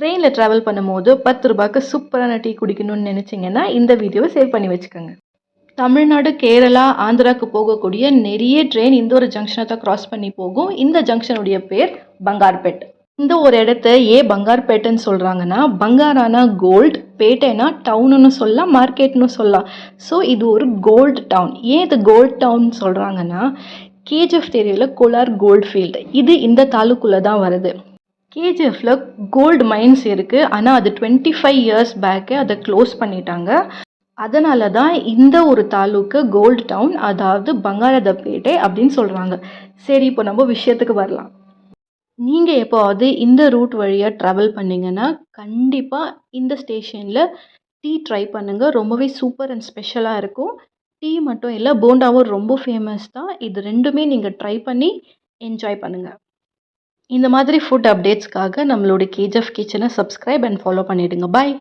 ட்ரெயினில் ட்ராவல் பண்ணும்போது 10 ரூபாய்க்கு சூப்பரான டீ குடிக்கணும்னு நினச்சிங்கன்னா இந்த வீடியோவை சேவ் பண்ணி வச்சுக்கோங்க. தமிழ்நாடு, கேரளா, ஆந்திராவுக்கு போகக்கூடிய நிறைய ட்ரெயின் இந்த ஒரு ஜங்ஷனை தான் கிராஸ் பண்ணி போகும். இந்த ஜங்ஷனுடைய பேர் பங்கார்பேட். இந்த ஒரு இடத்த ஏன் பங்கார்பேட்டுன்னு சொல்கிறாங்கன்னா, பங்காரானா கோல்டு, பேட்டைனா டவுனுன்னு சொல்லலாம், மார்க்கெட்னு சொல்லலாம். ஸோ இது ஒரு கோல்டு டவுன். ஏன் இது கோல்டு டவுன் சொல்கிறாங்கன்னா, கேஜிஎஃப் தெரியும்ல, கோலார் கோல்டு ஃபீல்டு, இது இந்த தாலுக்குள்ளே தான் வருது. கேஜிஎஃப்ல கோல்டு மைன்ஸ் இருக்குது, ஆனால் அது 25 இயர்ஸ் பேக்கே அதை க்ளோஸ் பண்ணிட்டாங்க. அதனால தான் இந்த ஒரு தாலுக்கு கோல்டு டவுன், அதாவது பங்காரதப்பேட்டை அப்படின்னு சொல்கிறாங்க. சரி, இப்போ நம்ம விஷயத்துக்கு வரலாம். நீங்கள் எப்போவாவது இந்த ரூட் வழியாக ட்ராவல் பண்ணிங்கன்னா கண்டிப்பாக இந்த ஸ்டேஷனில் டீ ட்ரை பண்ணுங்கள். ரொம்பவே சூப்பர் அண்ட் ஸ்பெஷலாக இருக்கும். டீ மட்டும் இல்லை, போண்டாவும் ரொம்ப ஃபேமஸ் தான். இது ரெண்டுமே நீங்கள் ட்ரை பண்ணி என்ஜாய் பண்ணுங்கள். இந்த மாதிரி ஃபுட் அப்டேட்ஸ்க்காக நம்மளோட கேஜிஎஃப் கிச்சனை சப்ஸ்கிரைப் அண்ட் ஃபாலோ பண்ணிவிடுங்க. பாய்.